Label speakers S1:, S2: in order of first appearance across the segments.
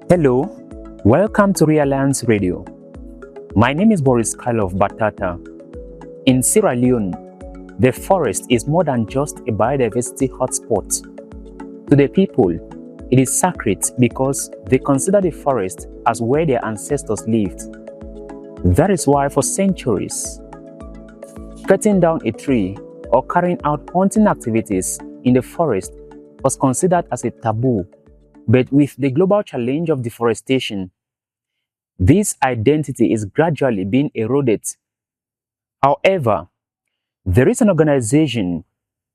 S1: Hello, welcome to Realance Radio. My name is Boris-Karloff Batata. In Sierra Leone, the forest is more than just a biodiversity hotspot. To the people, it is sacred because they consider the forest as where their ancestors lived. That is why for centuries, cutting down a tree or carrying out hunting activities in the forest was considered as a taboo. But with the global challenge of deforestation, this identity is gradually being eroded. However, there is an organization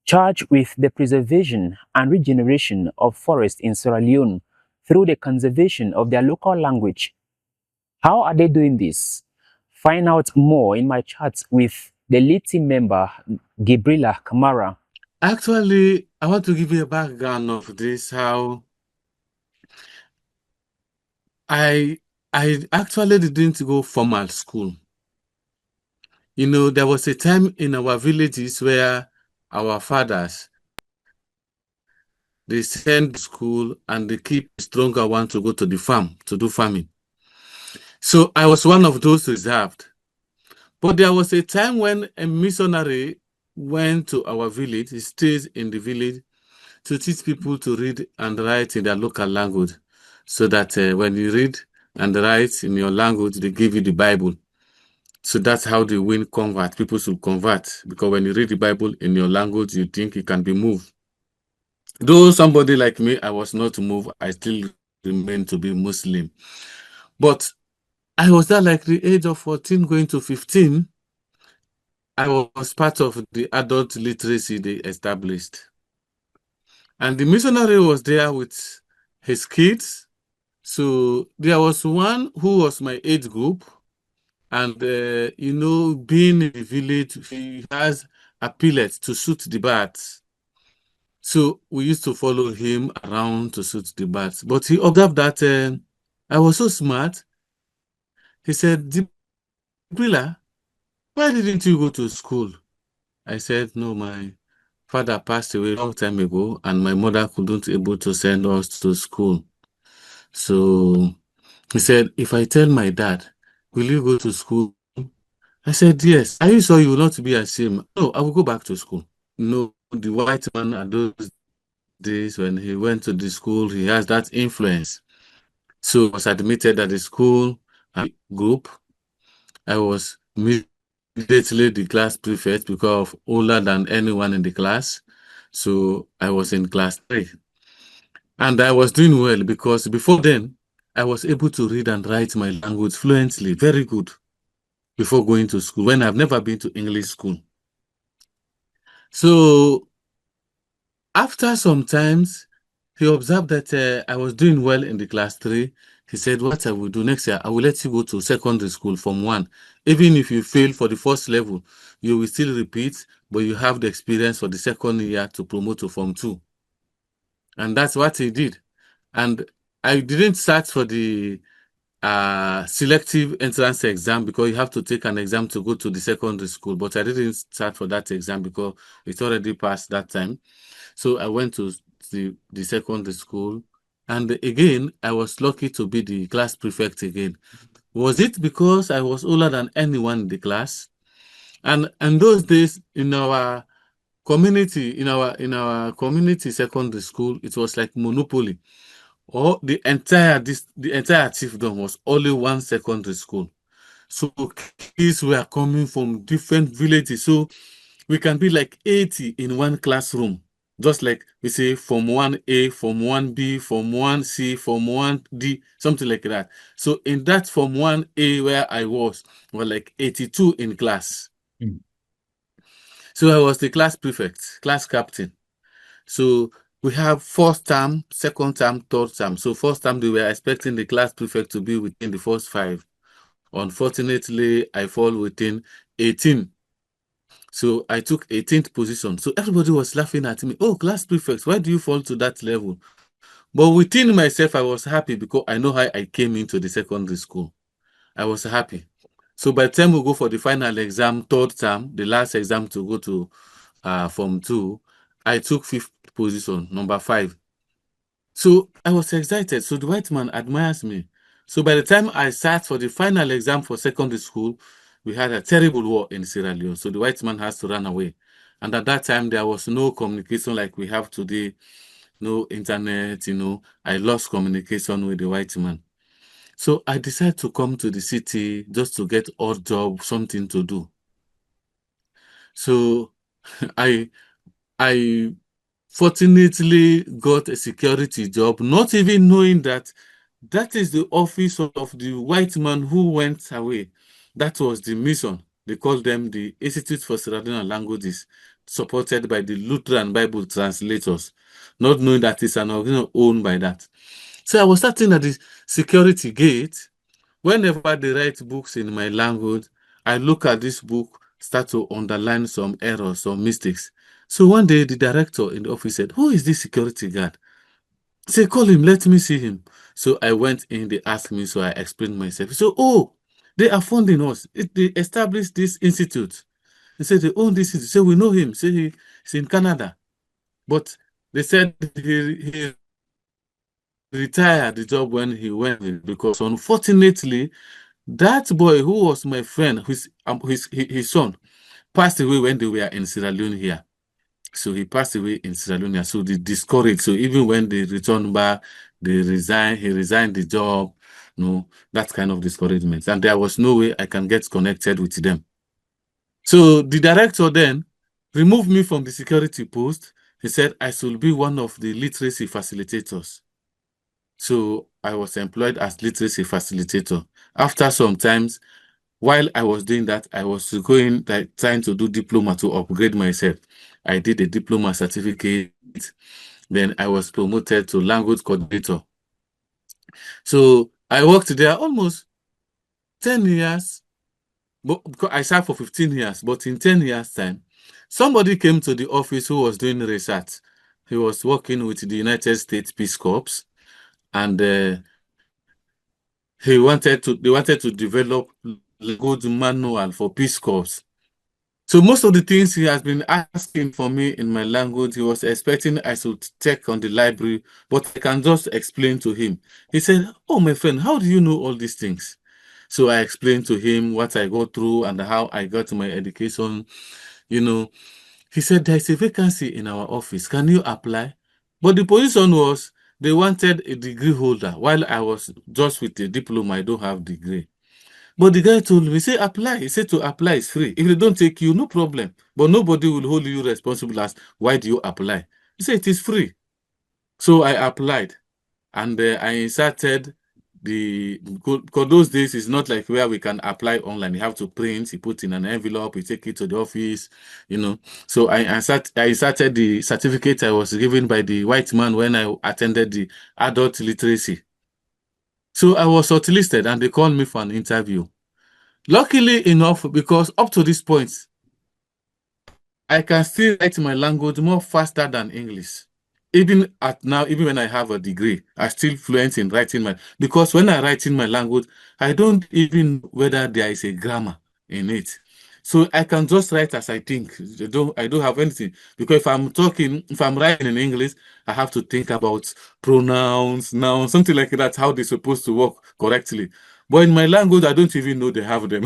S1: charged with the preservation and regeneration of forests in Sierra Leone through the conservation of their local language. How are they doing this? Find out more in my chat with the lead team member, Gibrilla Kamara.
S2: Actually, I want to give you a background of this, how I actually didn't go formal school. You know, there was a time in our villages where our fathers, they send to school and they keep the stronger one to go to the farm to do farming. So I was one of those reserved. But there was a time when a missionary went to our village, he stays in the village to teach people to read and write in their local language, so that when you read and write in your language, they give you the Bible. So that's how they win convert. People should convert, because when you read the Bible in your language, you think it can be moved. Though somebody like me, I was not moved, I still remain to be Muslim. But I was at like the age of 14 going to 15. I was part of the adult literacy they established. And the missionary was there with his kids. So there was one who was my age group. And, you know, being in the village, he has a pellet to shoot the bats. So we used to follow him around to shoot the bats. But he observed that I was so smart. He said, Gibrilla, why didn't you go to school? I said, no, my father passed away a long time ago, and my mother couldn't able to send us to school. So he said, if I tell my dad, will you go to school? I said, yes. Are you sure you will not be ashamed? No, I will go back to school. No, the white man at those days, when he went to the school, he has that influence. So I was admitted at the school group. I was immediately the class prefect because I'm older than anyone in the class. So I was in class 3. And I was doing well because before then, I was able to read and write my language fluently, very good, before going to school, when I've never been to English school. So after some times, he observed that I was doing well in the class 3. He said, what I will do next year, I will let you go to secondary school from 1. Even if you fail for the first level, you will still repeat, but you have the experience for the second year to promote to Form 2. And that's what he did. And I didn't start for the selective entrance exam, because you have to take an exam to go to the secondary school. But I didn't start for that exam because it already passed that time. So I went to the secondary school. And again, I was lucky to be the class prefect again. Was it because I was older than anyone in the class? And those days in our community, in our community secondary school, it was like monopoly. Or the entire chiefdom was only one secondary school. So kids were coming from different villages. So we can be like 80 in one classroom. Just like we say Form 1A, Form 1B, Form 1C, Form 1D, something like that. So in that Form 1A where I was, were like 82 in class. So I was the class prefect, class captain. So we have first term, second term, third term. So first term, they were expecting the class prefect to be within the first 5. Unfortunately, I fall within 18. So I took 18th position. So everybody was laughing at me. Oh, class prefect, why do you fall to that level? But within myself, I was happy because I know how I came into the secondary school. I was happy. So by the time we go for the final exam, third term, the last exam to go to Form 2, I took 5th position, number 5. So I was excited. So the white man admires me. So by the time I sat for the final exam for secondary school, we had a terrible war in Sierra Leone. So the white man has to run away. And at that time, there was no communication like we have today, no internet, I lost communication with the white man. So I decided to come to the city just to get odd job, something to do. So I I fortunately got a security job, not even knowing that that is the office of the white man who went away. That was the mission. They called them the Institute for Sierra Leone Languages, supported by the Lutheran Bible translators, not knowing that it's an organization owned by that. So I was starting at the security gate. Whenever they write books in my language, I look at this book, start to underline some errors, some mistakes. So one day the director in the office said, "Who is this security guard?" I said, "Call him, let me see him." So I went in, they asked me, so I explained myself. So, "Oh, they are funding us. They established this institute." They said, "They own this institute." So we know him. Say he's in Canada. But they said he retired the job when he went in because unfortunately, that boy who was my friend, his son, passed away when they were in Sierra Leone here. So he passed away in Sierra Leone. So they discouraged. So even when they returned back, he resigned the job, that kind of discouragement. And there was no way I can get connected with them. So the director then removed me from the security post. He said I should be one of the literacy facilitators. So I was employed as literacy facilitator. After some times, while I was doing that, I was trying to do diploma to upgrade myself. I did a diploma certificate. Then I was promoted to language coordinator. So I worked there almost 10 years. But I served for 15 years, but in 10 years' time, somebody came to the office who was doing research. He was working with the United States Peace Corps, and they wanted to develop a good manual for Peace Corps. So most of the things he has been asking for me in my language, he was expecting I should check on the library, but I can just explain to him. He said, "Oh, my friend, how do you know all these things?" So I explained to him what I go through and how I got my education. He said, "There is a vacancy in our office. Can you apply?" But the position was they wanted a degree holder, while I was just with a diploma. I don't have degree. But the guy told me, say, apply. He said to apply is free. If they don't take you, no problem. But nobody will hold you responsible as why do you apply? He said it is free. So I applied and I inserted because those days it's not like where we can apply online. You have to print, you put in an envelope, you take it to the office. So I inserted the certificate I was given by the white man when I attended the adult literacy. So I was shortlisted and they called me for an interview. Luckily enough, because up to this point, I can still write my language more faster than English. Even when I have a degree, I'm still fluent in writing because when I write in my language, I don't even know whether there is a grammar in it. So I can just write as I think. I don't have anything. Because if I'm writing in English, I have to think about pronouns, nouns, something like that, how they're supposed to work correctly. But in my language, I don't even know they have them.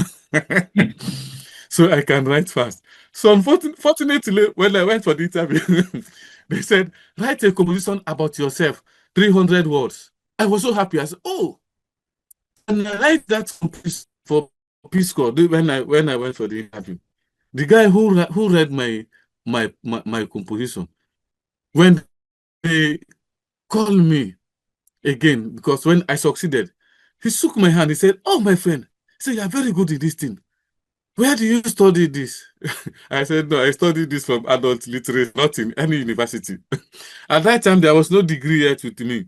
S2: So I can write fast. So unfortunately, when I went for the interview, they said, write a composition about yourself, 300 words. I was so happy. I said, "Oh, and I write that for Peace Corps when I went for the interview. The guy who read my composition, when they called me again, because when I succeeded, he shook my hand. He said, "Oh, my friend, say you are very good in this thing. Where do you study this?" I said, "No, I studied this from adult literacy, not in any university." At that time, there was no degree yet with me.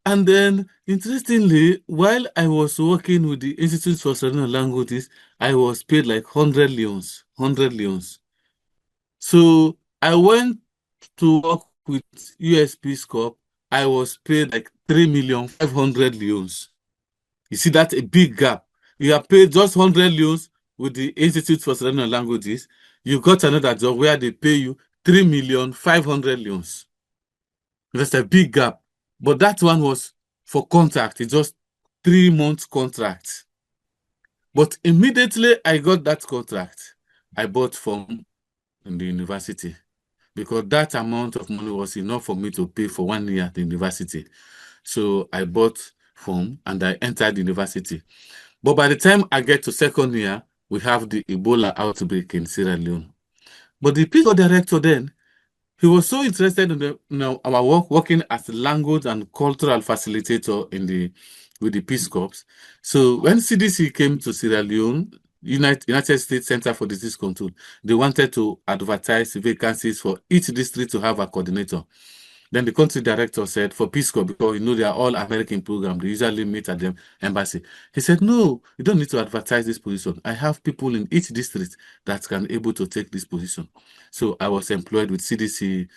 S2: And then, interestingly, while I was working with the Institute for Sierra Leone Languages, I was paid like 100 leons, 100 leons. So I went to work with US Peace Corps. I was paid like 3,500,000 leons. You see, that's a big gap. You are paid just 100 leons with the Institute for Sierra Leone Languages. You got another job where they pay you 3,500,000 leons. There's a big gap. But that one was for contract. It's just 3 months contract. But immediately I got that contract, I bought form in the university because that amount of money was enough for me to pay for 1 year at the university. So I bought form and I entered the university. But by the time I get to second year, we have the Ebola outbreak in Sierra Leone. But the PISCO director then, he was so interested in our work, working as a language and cultural facilitator with the Peace Corps. So when CDC came to Sierra Leone, United States Center for Disease Control, they wanted to advertise vacancies for each district to have a coordinator. Then the country director said, for Peace Corps, because they are all American programs, they usually meet at the embassy. He said, no, you don't need to advertise this position. I have people in each district that can able to take this position. So I was employed with CDC,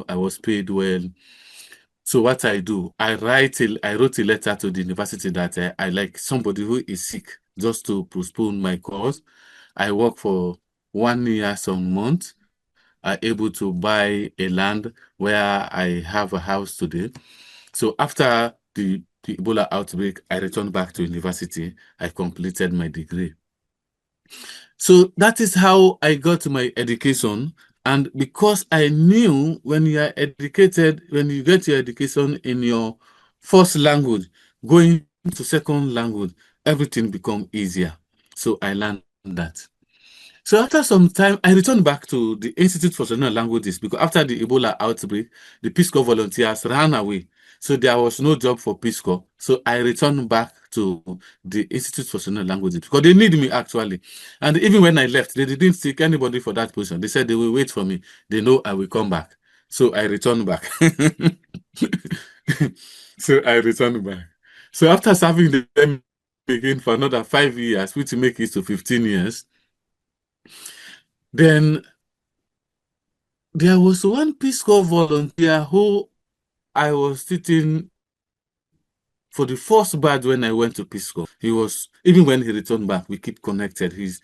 S2: I was paid well. So what I do, I wrote a letter to the university that I like somebody who is sick just to postpone my course. I work for 1 year, some months. I'm able to buy a land where I have a house today. So after the Ebola outbreak, I returned back to university. I completed my degree. So that is how I got my education. And because I knew when you are educated, when you get your education in your first language, going to second language, everything becomes easier. So I learned that. So after some time, I returned back to the Institute for Sierra Languages because after the Ebola outbreak, the Peace Corps volunteers ran away. So there was no job for Peace Corps. So I returned back to the Institute for Sierra Languages because they need me actually. And even when I left, they didn't seek anybody for that position. They said they will wait for me. They know I will come back. So I returned back. So I returned back. So after serving them again for another 5 years, which make it to 15 years, then there was one Peace Corps volunteer who I was sitting for the first batch when I went to Peace Corps. He was, even when he returned back, we keep connected. He's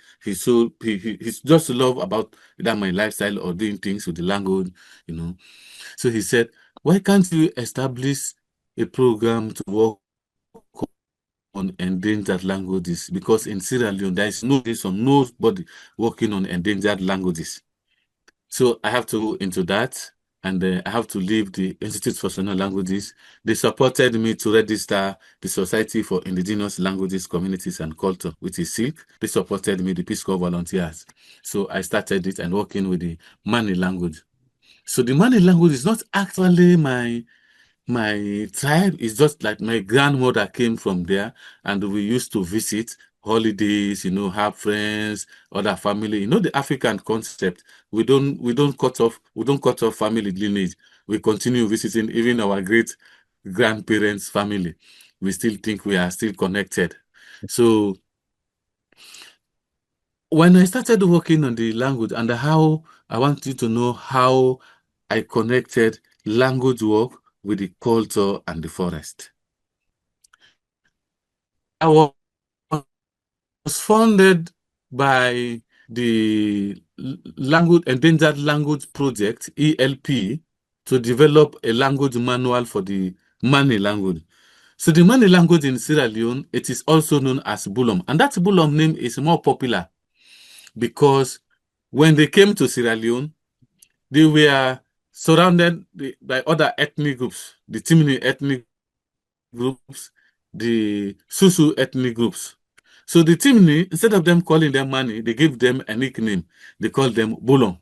S2: just love about either my lifestyle or doing things with the language, So he said, why can't you establish a program to work on endangered languages? Because in Sierra Leone, there is nobody working on endangered languages. So I have to go into that, and I have to leave the Institute for Sierra Languages. They supported me to register the Society for Indigenous Languages, Communities, and Culture, which is SILCC. They supported me, the Peace Corps volunteers. So I started it and working with the Mani language. So the Mani language is not actually my tribe. Is just like my grandmother came from there, and we used to visit holidays, have friends, other family. The African concept. We don't cut off family lineage. We continue visiting even our great grandparents' family. We still think we are still connected. So when I started working on the language and how I want you to know how I connected language work with the culture and the forest. I was funded by the Endangered Language Project, ELP, to develop a language manual for the Mani language. So the Mani language in Sierra Leone, it is also known as Bulom. And that Bulom name is more popular because when they came to Sierra Leone, they were surrounded by other ethnic groups, the Timini ethnic groups, the Susu ethnic groups. So the Timini, instead of them calling them Mani, they gave them a nickname. They called them Bulom.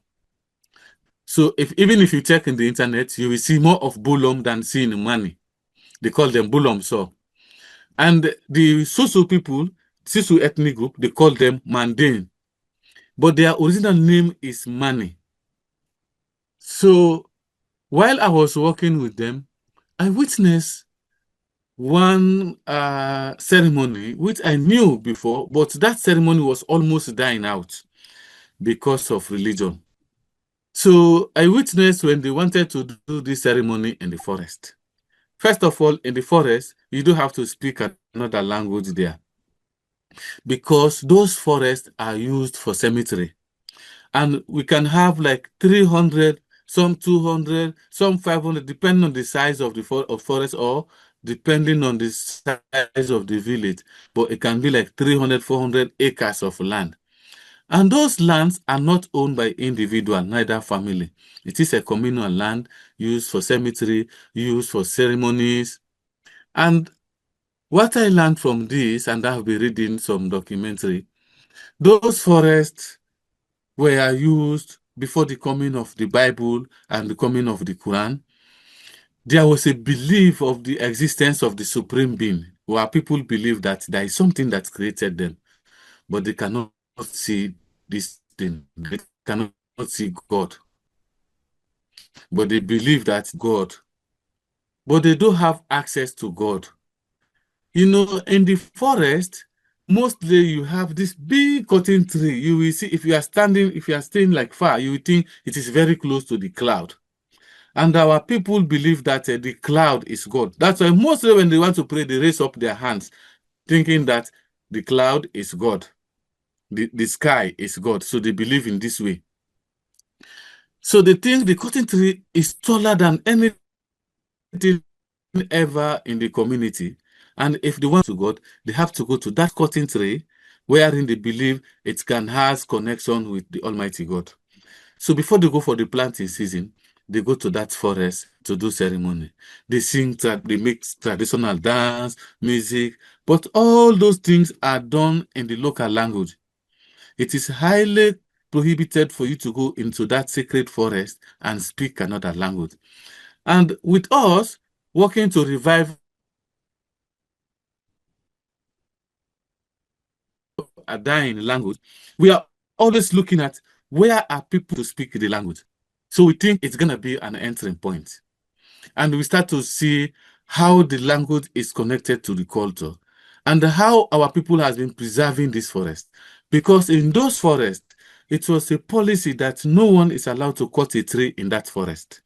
S2: So even if you check in the internet, you will see more of Bulom than seeing Mani. They call them Bulom. So, and the Susu people, Susu ethnic group, they call them Mandane. But their original name is Mani. So while I was working with them, I witnessed one ceremony which I knew before, but that ceremony was almost dying out because of religion. So I witnessed when they wanted to do this ceremony in the forest. First of all, in the forest, you don't have to speak another language there because those forests are used for cemetery. And we can have like 300 some 200, some 500, depending on the size of the forest or depending on the size of the village. But it can be like 300, 400 acres of land. And those lands are not owned by individual, neither family. It is a communal land used for cemetery, used for ceremonies. And what I learned from this, and I've been reading some documentary, those forests were used before the coming of the Bible and the coming of the Quran. There was a belief of the existence of the supreme being, where people believe that there is something that created them, but they cannot see this thing. They cannot see God. But they believe that God, but they don't have access to God. You know, in the forest, mostly you have this big cotton tree. You will see, if you are staying like far, you will think it is very close to the cloud. And our people believe that the cloud is God. That's why mostly when they want to pray, they raise up their hands, thinking that the cloud is God. The sky is God. So they believe in this way. So they think the cotton tree is taller than anything ever in the community. And if they want to God, they have to go to that cotton tree wherein they believe it can has connection with the Almighty God. So before they go for the planting season, they go to that forest to do ceremony. They sing, they make traditional dance, music, but all those things are done in the local language. It is highly prohibited for you to go into that sacred forest and speak another language. And with us, working to revive a dying language, we are always looking at where are people to speak the language. So we think it's going to be an entering point. And we start to see how the language is connected to the culture and how our people has been preserving this forest. Because in those forests, it was a policy that no one is allowed to cut a tree in that forest.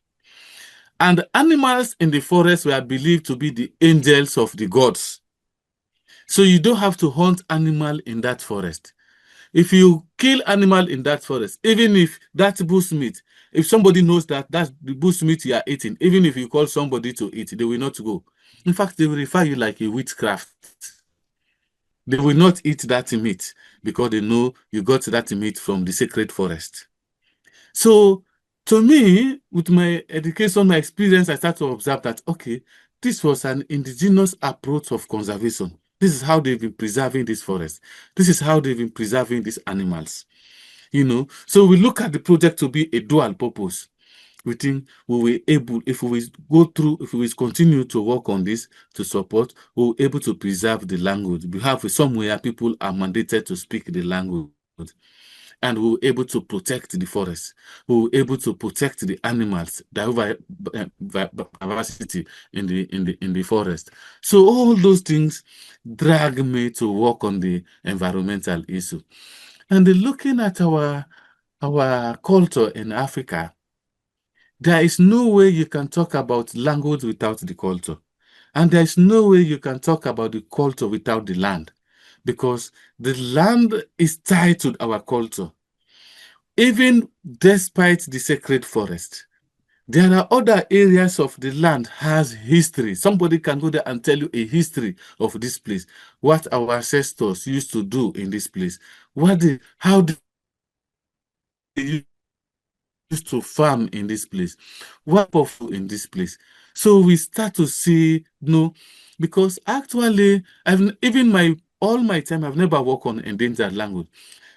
S2: And animals in the forest were believed to be the angels of the gods. So you don't have to hunt animal in that forest. If you kill animal in that forest, even if that bush meat, if somebody knows that that's the bush meat you are eating, even if you call somebody to eat, they will not go. In fact, they will refer you like a witchcraft. They will not eat that meat because they know you got that meat from the sacred forest. So to me, with my education, my experience, I started to observe that, okay, this was an indigenous approach of conservation. This is how they've been preserving this forest. This is how they've been preserving these animals. You know, so we look at the project to be a dual purpose. We think we were able, if we go through, if we continue to work on this to support, we will able to preserve the language. We have somewhere people are mandated to speak the language. And we were able to protect the forest. We were able to protect the animals, the diversity in the forest. So all those things drag me to work on the environmental issue. And looking at our culture in Africa, there is no way you can talk about language without the culture. And there is no way you can talk about the culture without the land, because the land is tied to our culture. Even despite the sacred forest, there are other areas of the land has history. Somebody can go there and tell you a history of this place, what our ancestors used to do in this place, how they used to farm in this place, what powerful in this place. So we start to see, because actually, all my time, I've never worked on endangered language.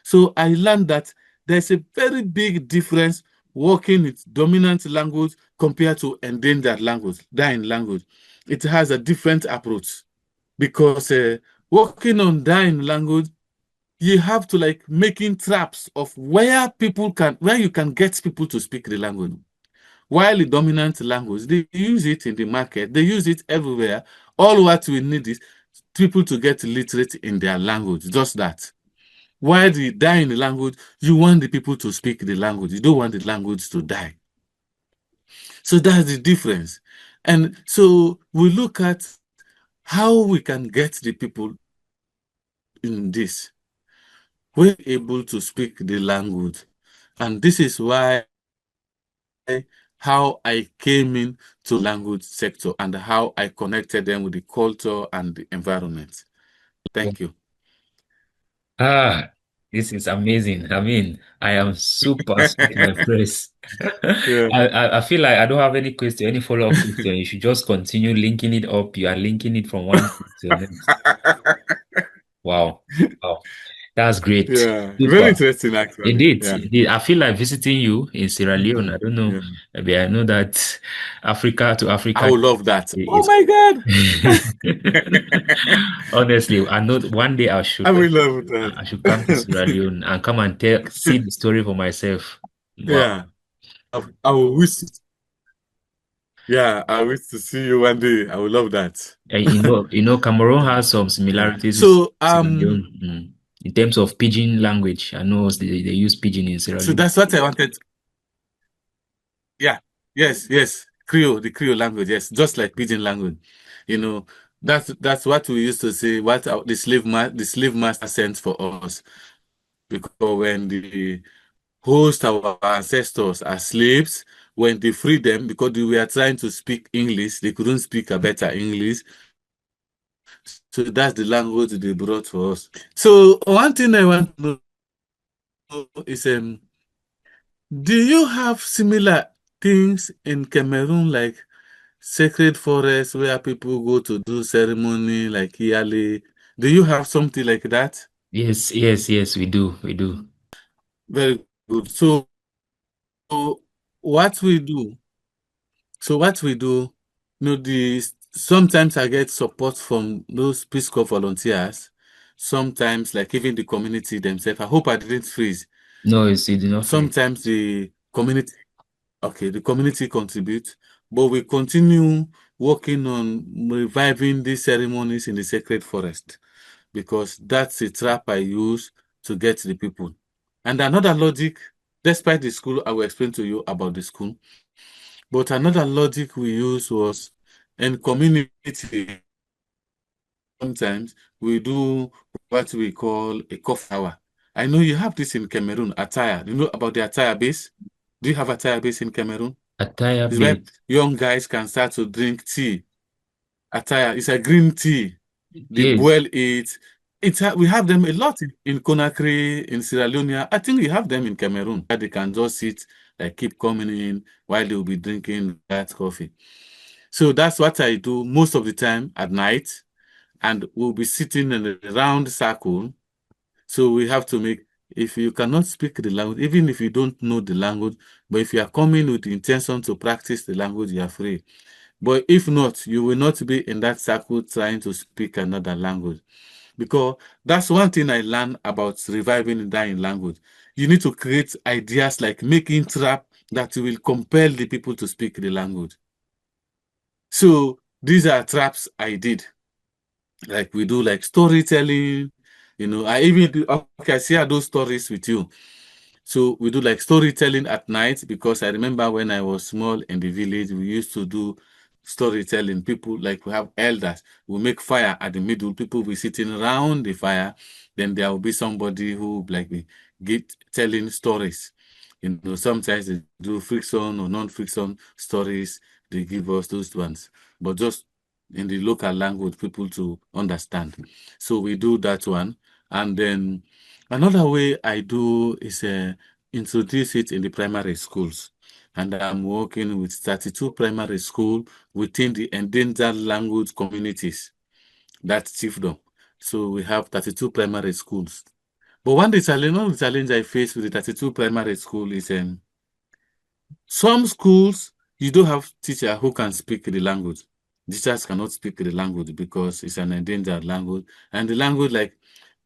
S2: So I learned that there's a very big difference working with dominant language compared to endangered language, dying language. It has a different approach, because working on dying language, you have to like making traps of where you can get people to speak the language. While the dominant language, they use it in the market, they use it everywhere. All what we need is people to get literate in their language, just that. While the dying language, you want the people to speak the language. You don't want the language to die. So that's the difference. And so we look at how we can get the people in this. We're able to speak the language. And this is why how I came into language sector and how I connected them with the culture and the environment. Thank you.
S1: This is amazing. I mean, I am super stuck my praise.
S2: Yeah.
S1: I feel like I don't have any question, any follow-up question. You should just continue linking it up. You are linking it from one thing to the next. Wow. Wow. That's great.
S2: Yeah, very
S1: Super.
S2: interesting actually.
S1: Indeed,
S2: Yeah.
S1: indeed. I feel like visiting you in Sierra Leone. I don't know.
S2: Yeah.
S1: Maybe I know that Africa to
S2: I
S1: Africa
S2: would love that. Oh
S1: is
S2: my God.
S1: honestly, I know one day
S2: I will love that.
S1: I should come to Sierra Leone and come and see the story for myself. Wow.
S2: Yeah. I will wish, yeah, I wish to see you one day. I would love that.
S1: And Cameroon has some
S2: Yeah.
S1: similarities with
S2: So
S1: Sierra Leone in terms of pidgin language. I know they use pidgin in Sierra
S2: so
S1: Leone.
S2: that's what I wanted. Yeah. Yes, yes. Creole, the Creole language, yes, just like pidgin language. You know, that's what we used to say, what the slave master sent for us. Because when the host our ancestors as slaves, when they freed them, because they were trying to speak English, they couldn't speak a better English. So that's the language they brought for us. So one thing I want to know is, do you have similar things in Cameroon, like sacred forests where people go to do ceremony like yearly? Do you have something like that?
S1: Yes, yes, yes, we do. We do.
S2: Very good. So what we do, what we do, sometimes I get support from those Peace Corps volunteers. Sometimes, like even the community themselves. I hope I didn't freeze.
S1: No, it's enough.
S2: Sometimes the community contribute, but we continue working on reviving these ceremonies in the sacred forest, because that's a trap I use to get the people. And another logic, despite the school, I will explain to you about the school. But another logic we use was, in community, sometimes we do what we call a coffee hour. I know you have this in Cameroon, attire. You know about the attire base? Do you have attire base in Cameroon?
S1: Attire
S2: It's where
S1: base.
S2: young guys can start to drink tea. Attire is a green tea. They
S1: Yes.
S2: boil it. We have them a lot in Conakry, in Sierra Leone. I think we have them in Cameroon. They can just sit, like keep coming in while they'll be drinking that coffee. So that's what I do most of the time at night. And we'll be sitting in a round circle. So we have to make, if you cannot speak the language, even if you don't know the language, but if you are coming with the intention to practice the language, you are free. But if not, you will not be in that circle trying to speak another language. Because that's one thing I learned about reviving the dying language. You need to create ideas like making trap that will compel the people to speak the language. So these are traps I did. Like we do like storytelling, I even do, okay, I share those stories with you. So we do like storytelling at night, because I remember when I was small in the village, we used to do storytelling. People, like, we have elders, we make fire at the middle, people will be sitting around the fire, then there will be somebody who like be telling stories. Sometimes they do friction or non-friction stories, they give us those ones, but just in the local language, people to understand. So we do that one. And then another way I do is introduce it in the primary schools. And I'm working with 32 primary schools within the endangered language communities. That's chiefdom. So we have 32 primary schools. But one of the challenge I face with the 32 primary school is, some schools, you don't have teacher who can speak the language. Teachers cannot speak the language because it's an endangered language. And the language, like,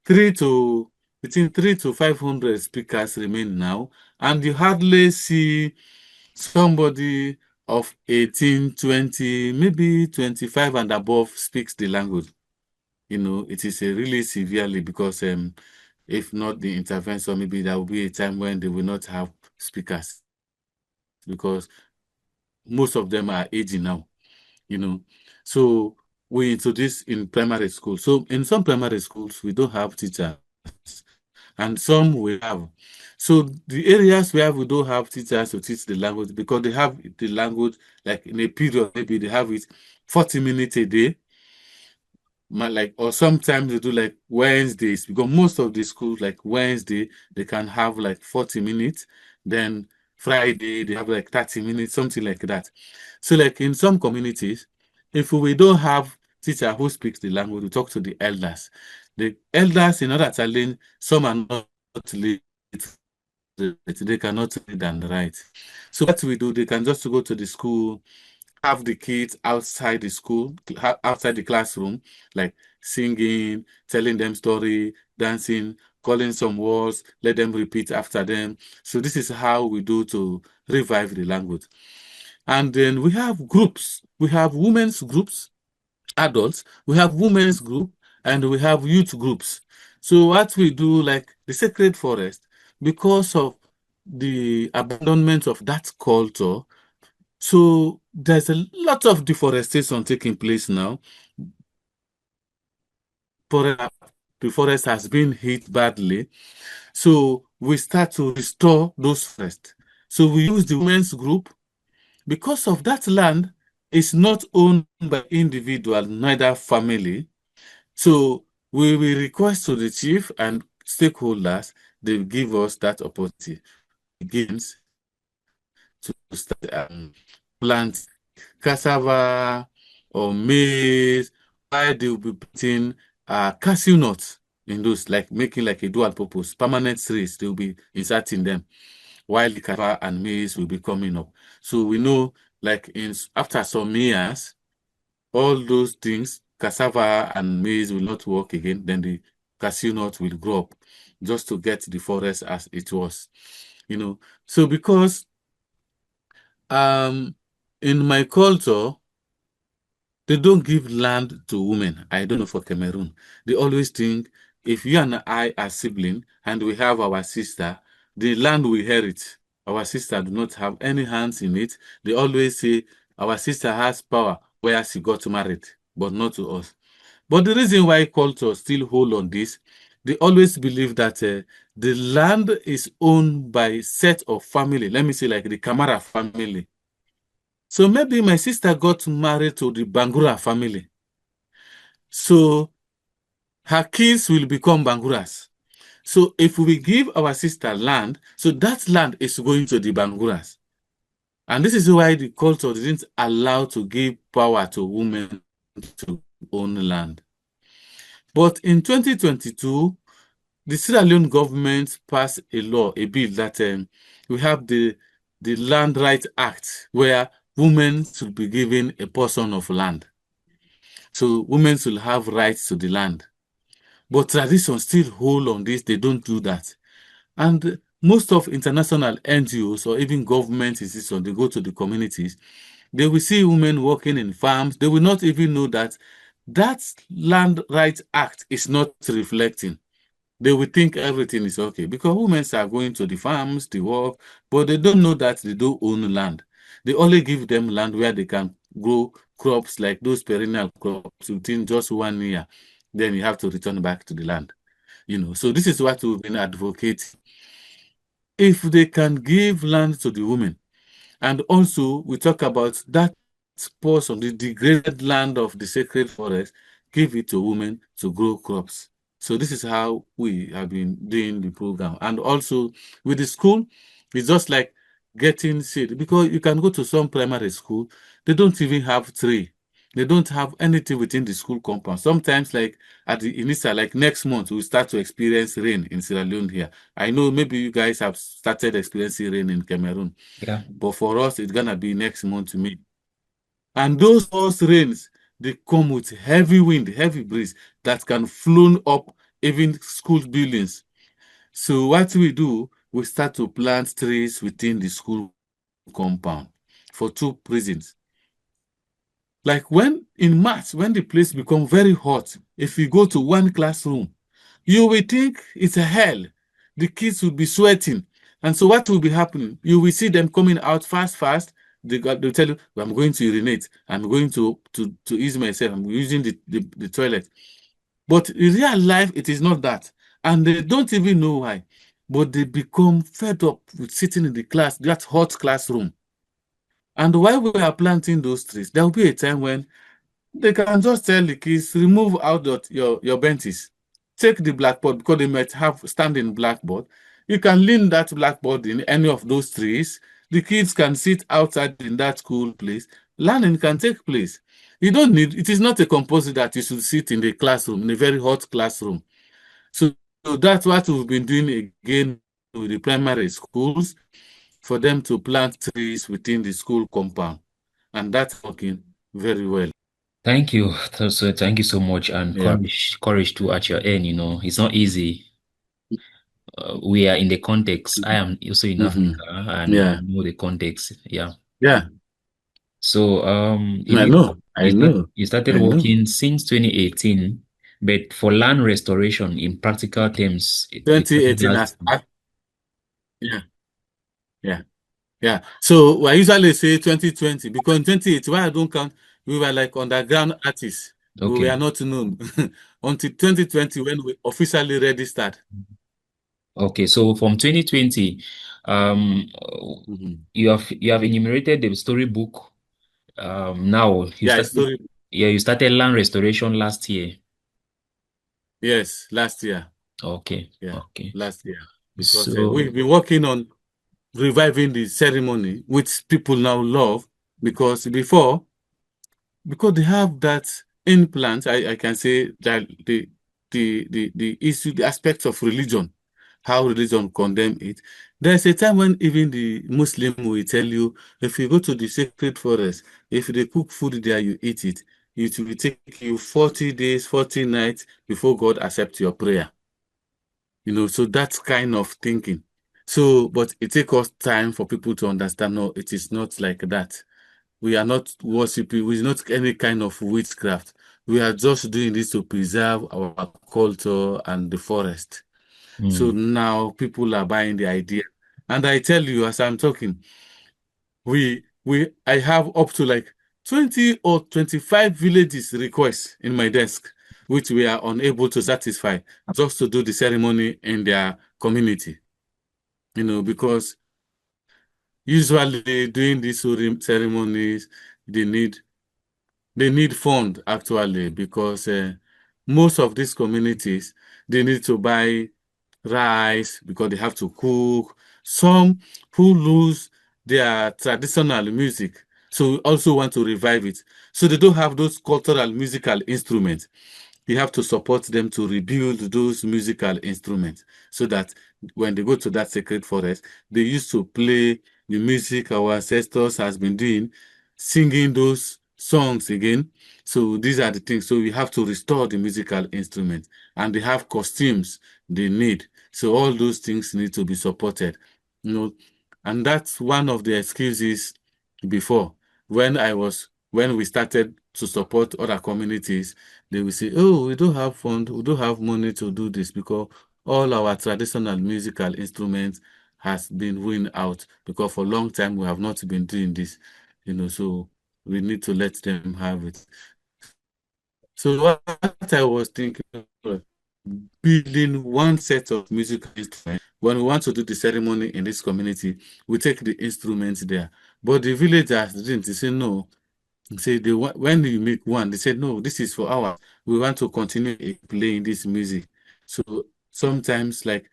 S2: between 300 to 500 speakers remain now. And you hardly see somebody of 18, 20, maybe 25 and above speaks the language. It is a really severely, because if not the intervention, maybe there will be a time when they will not have speakers, because most of them are aging now. So we introduce in primary school. So in some primary schools, we don't have teachers. and some we have. So the areas where we don't have teachers to teach the language, because they have the language like in a period, maybe they have it 40 minutes a day, or sometimes they do like Wednesdays, because most of the schools, like Wednesday, they can have like 40 minutes. Then Friday, they have like 30 minutes, something like that. So like in some communities, if we don't have teacher who speaks the language, we talk to the elders. The elders in other challenge, some are not literate, they cannot read and write. So what we do, they can just go to the school, have the kids outside the school, outside the classroom, like singing, telling them story, dancing, calling some words, let them repeat after them. So this is how we do to revive the language. And then we have groups. We have women's groups, adults. We have women's group, and we have youth groups. So what we do, like the sacred forest, because of the abandonment of that culture, so there's a lot of deforestation taking place now. The forest has been hit badly. So we start to restore those forests. So we use the women's group. Because of that land is not owned by individual, neither family. So we will request to the chief and stakeholders, they give us that opportunity. Begins to start plant cassava or maize, while they will be putting cashew nuts in those, like making like a dual purpose, permanent trees, they will be inserting them, while the cassava and maize will be coming up. So we know, like after some years, all those things, cassava and maize will not work again, then the cashew nut will grow up just to get the forest as it was. So because in my culture, they don't give land to women. I don't know for Cameroon. They always think if you and I are siblings and we have our sister, the land we inherit. Our sister do not have any hands in it. They always say our sister has power where she got married, but not to us. But the reason why culture still hold on this, they always believe that the land is owned by a set of family. Let me say like the Kamara family. So maybe my sister got married to the Bangura family. So her kids will become Banguras. So if we give our sister land, so that land is going to the Banguras. And this is why the culture didn't allow to give power to women to own land. But in 2022, the Sierra Leone government passed a law, a bill that we have the Land Rights Act, where women should be given a portion of land. So women should have rights to the land. But tradition still hold on this, they don't do that. And most of international NGOs or even government institutions, they go to the communities, they will see women working in farms, they will not even know that that Land Rights Act is not reflecting. They will think everything is okay because women are going to the farms, the work, but they don't know that they don't own land. They only give them land where they can grow crops like those perennial crops within just 1 year. Then you have to return back to the land. So this is what we've been advocating. If they can give land to the women, and also we talk about that portion, the degraded land of the sacred forest, give it to women to grow crops. So this is how we have been doing the program. And also with the school, it's just like getting seed, because you can go to some primary school, they don't even have tree. They don't have anything within the school compound. Sometimes, like at the initial, like next month, we start to experience rain in Sierra Leone here. I know maybe you guys have started experiencing rain in Cameroon.
S3: Yeah.
S2: But for us, it's gonna be next month to May. And those first rains, they come with heavy wind, heavy breeze that can flown up even school buildings. So what we do, we start to plant trees within the school compound for 2 reasons. Like in March, when the place become very hot, if you go to one classroom, you will think it's a hell. The kids will be sweating. And so what will be happening? You will see them coming out fast. They'll tell you, I'm going to urinate. I'm going to ease myself. I'm using the toilet. But in real life, it is not that. And they don't even know why, but they become fed up with sitting in the class, that hot classroom. And while we are planting those trees, there will be a time when they can just tell the kids, remove out your benches. Take the blackboard, because they might have standing blackboard. You can lean that blackboard in any of those trees. The kids can sit outside in that cool place. Learning can take place. You don't need, it is not a compulsory that you should sit in the classroom, in a very hot classroom. So that's what we've been doing again with the primary schools, for them to plant trees within the school compound. And that's working very well.
S1: Thank you. So thank you so much, and
S2: Yeah.
S1: courage too at your end. It's not easy. We are in the context. I am also in Africa, and I
S2: Yeah.
S1: know the context. Yeah.
S2: Yeah.
S1: So
S2: I know. I know.
S1: you started
S2: I know.
S1: working since 2018, but for land restoration in practical terms, it started
S2: 2018
S1: last.
S2: as yeah. Yeah. Yeah. So I usually say 2020, because in 2018, why I don't count, we were like underground artists. We
S1: Okay.
S2: were not known until 2020, when we officially registered.
S1: Okay. So from 2020, um, you have enumerated the storybook. Now
S2: Yeah, story.
S1: you started land restoration last year.
S2: Yes, last year.
S1: Okay.
S2: Yeah,
S1: Okay.
S2: last year. Because
S1: So,
S2: we've been working on reviving the ceremony, which people now love, because because they have that implant, I can say that the issue, the aspects of religion, how religion condemn it. There's a time when even the Muslim will tell you, if you go to the sacred forest, if they cook food there, you eat it. It will take you 40 days, 40 nights before God accepts your prayer. So that's kind of thinking. So, but it takes us time for people to understand, no, it is not like that. We are not worshiping, we're not any kind of witchcraft. We are just doing this to preserve our culture and the forest. So now people are buying the idea. And I tell you, as I'm talking, I have up to like 20 or 25 villages requests in my desk, which we are unable to satisfy, just to do the ceremony in their community. Because usually doing these ceremonies, they need fund, actually, because most of these communities, they need to buy rice because they have to cook. Some who lose their traditional music, so also want to revive it. So they don't have those cultural musical instruments. You have to support them to rebuild those musical instruments, so that when they go to that sacred forest, they used to play the music our ancestors has been doing, singing those songs again. So these are the things. So we have to restore the musical instruments, and they have costumes they need. So all those things need to be supported. And that's one of the excuses before, when we started to support other communities. They will say, oh, we don't have fund, we don't have money to do this, because all our traditional musical instruments has been worn out, because for a long time we have not been doing this, so we need to let them have it. So what I was thinking of, building one set of musical instruments. When we want to do the ceremony in this community, we take the instruments there. But the villagers didn't. They say no. Say when you make one, they said no, this is for ours. We want to continue playing this music. So sometimes like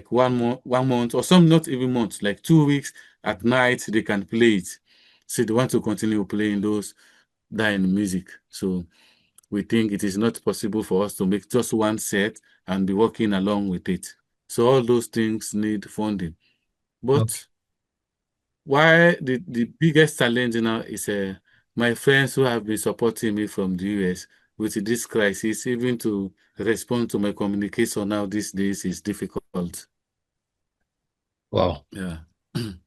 S2: 1 month, or some not even months, like 2 weeks at night, they can play it. So they want to continue playing those dying music. So we think it is not possible for us to make just one set and be working along with it. So all those things need funding.
S1: okay.
S2: But why the biggest challenge now is my friends who have been supporting me from the US with this crisis, even to respond to my communication now these days is difficult.
S1: Wow.
S2: Yeah.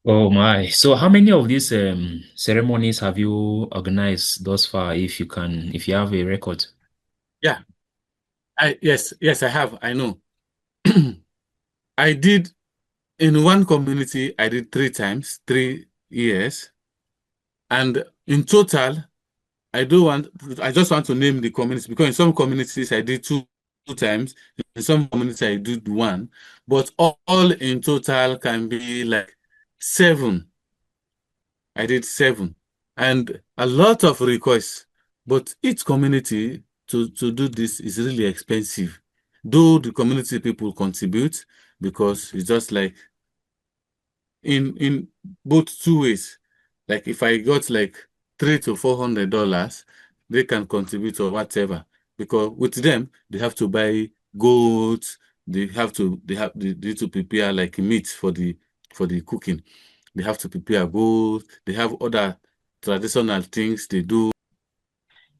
S1: Oh my. So how many of these ceremonies have you organized thus far, if you have a record?
S2: Yeah. Yes, I have. I know. I did in one community, I did 3 times, 3 years. And in total, I just want to name the communities, because in some communities I did 2 2 times. In some communities, I do 1, but all in total can be like 7. I did 7, and a lot of requests. But each community to do this is really expensive. Though the community people contribute, because it's just like in both 2 ways. Like if I got like $300 to $400, they can contribute or whatever. Because with them, they have to buy goats, they need to prepare like meat for the cooking. They have to prepare goat, they have other traditional things they do.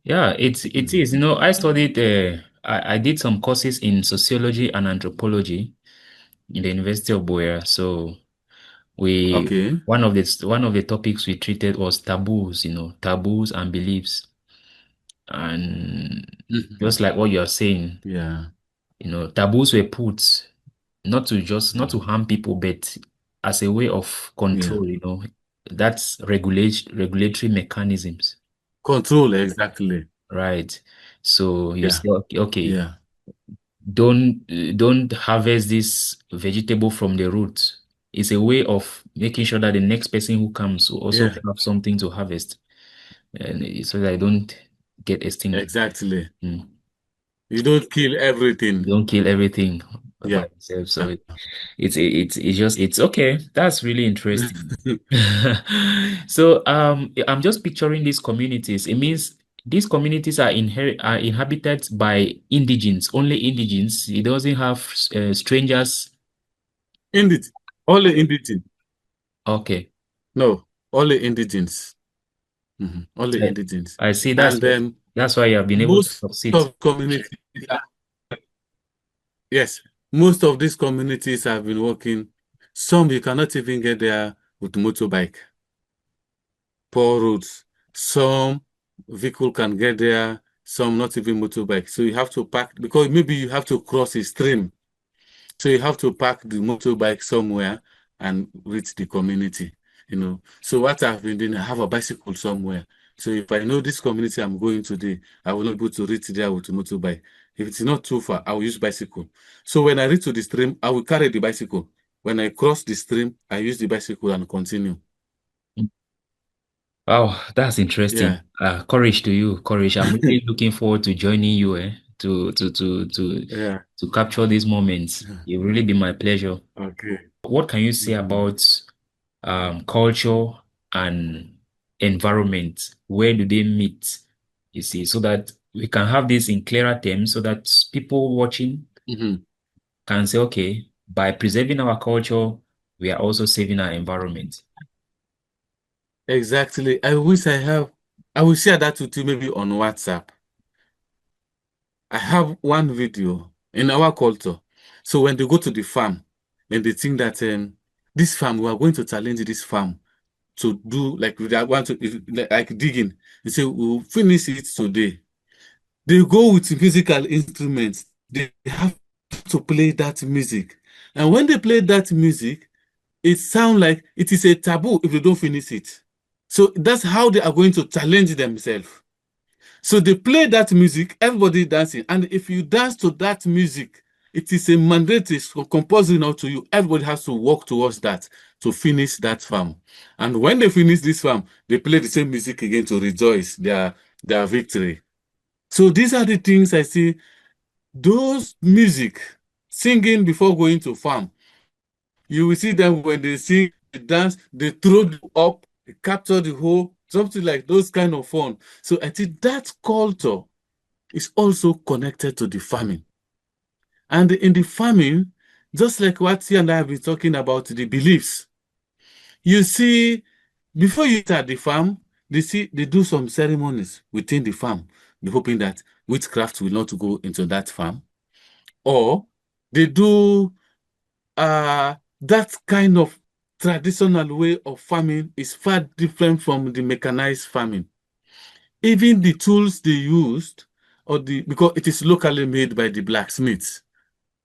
S1: Yeah, it is. I studied. I did some courses in sociology and anthropology in the University of Boyer. So we
S2: Okay.
S1: one of the topics we treated was taboos. Taboos and beliefs, and
S2: Mhm.
S1: just like what you are saying,
S2: Yeah.
S1: taboos were put not to
S2: Mm.
S1: harm people, but as a way of
S2: Yeah.
S1: control. That's regulatory mechanisms,
S2: Control, exactly.
S1: right? So you
S2: Yeah.
S1: say, okay, okay,
S2: Yeah.
S1: don't harvest this vegetable from the root. It's a way of making sure that the next person who comes will also
S2: Yeah.
S1: have something to harvest, and so that I don't get extinct.
S2: Exactly.
S1: Mm.
S2: You don't kill everything.
S1: Don't kill everything by
S2: Yeah.
S1: yourself. So it's okay. That's really interesting. So I'm just picturing these communities. It means these communities are inhabited by indigenes, only indigenes. It doesn't have strangers.
S2: Indeed. Only indigenous.
S1: Okay.
S2: No, only indigenous. Only
S1: I,
S2: indigenous.
S1: I see.
S2: And then
S1: That's why you have been able to
S2: most
S1: succeed.
S2: of communities, yes, most of these communities have been working. Some you cannot even get there with motorbike. Poor roads. Some vehicle can get there, some not even motorbike. So you have to park, because maybe you have to cross a stream. So you have to park the motorbike somewhere and reach the community. So what I've been doing, I have a bicycle somewhere. So if I know this community I'm going today, I will not be able to reach there with a motorbike. If it's not too far, I will use bicycle. So when I reach to the stream, I will carry the bicycle. When I cross the stream, I use the bicycle and continue.
S1: Oh, that's interesting.
S2: Yeah.
S1: Courage to you, courage. I'm really looking forward to joining you,
S2: Yeah.
S1: to capture these moments. It will really be my pleasure.
S2: Okay.
S1: What can you say
S2: Mhm.
S1: about culture and environment? Where do they meet? You see, so that we can have this in clearer terms, so that people watching
S2: Mhm.
S1: can say, okay, by preserving our culture, we are also saving our environment.
S2: Exactly. I will share that with you maybe on WhatsApp. I have one video in our culture. So when they go to the farm and they think that this farm, we are going to challenge this farm to do like we are want to like digging. They say we'll finish it today. They go with musical instruments. They have to play that music. And when they play that music, it sounds like it is a taboo if they don't finish it. So that's how they are going to challenge themselves. So they play that music, everybody dancing. And if you dance to that music, it is a mandate, it's compulsory now to you. Everybody has to work towards that to finish that farm. And when they finish this farm, they play the same music again to rejoice their victory. So these are the things I see. Those music, singing before going to farm, you will see them when they sing, they dance, they throw the up, they capture the whole, something like those kind of fun. So I think that culture is also connected to the farming. And in the farming, just like what you and I have been talking about, the beliefs, you see, before you start the farm, they do some ceremonies within the farm, be hoping that witchcraft will not go into that farm. Or they do that kind of traditional way of farming is far different from the mechanized farming. Even the tools they used, because it is locally made by the blacksmiths,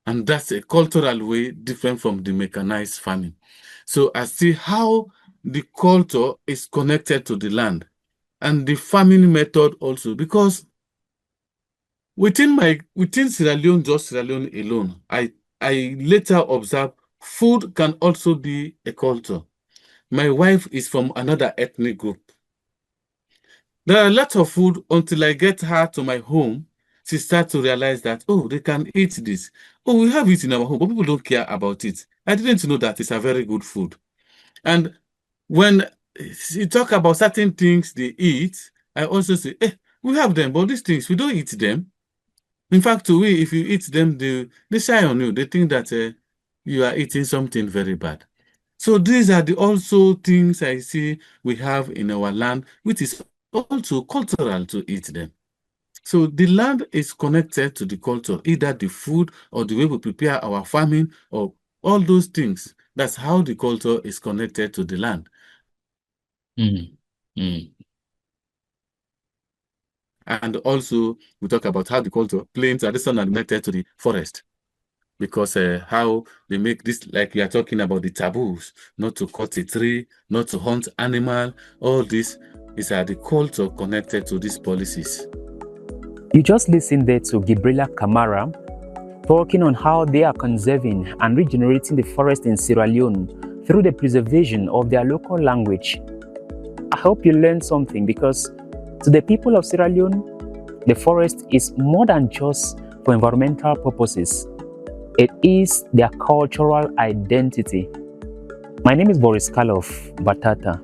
S2: and that's a cultural way different from the mechanized farming. So I see how the culture is connected to the land and the farming method also, because within Sierra Leone, just Sierra Leone alone, I later observed food can also be a culture. My wife is from another ethnic group. There are a lot of food until I get her to my home. She starts to realize that, oh, they can eat this. Oh, we have it in our home, but people don't care about it. I didn't know that it's a very good food. And when you talk about certain things they eat, I also say, we have them, but these things, we don't eat them. In fact, to we, if you eat them, they shy on you. They think that you are eating something very bad. So these are the also things I see we have in our land, which is also cultural to eat them. So the land is connected to the culture, either the food or the way we prepare our farming or all those things. That's how the culture is connected to the land. And also, we talk about how the culture, plains are connected to the forest. Because how they make this, like we are talking about the taboos, not to cut a tree, not to hunt animal, all this is the culture connected to these policies.
S1: You just listened there to Gibrilla Kamara talking on how they are conserving and regenerating the forest in Sierra Leone through the preservation of their local language. I hope you learned something, because to the people of Sierra Leone, the forest is more than just for environmental purposes. It is their cultural identity. My name is Boris-Karloff Batata.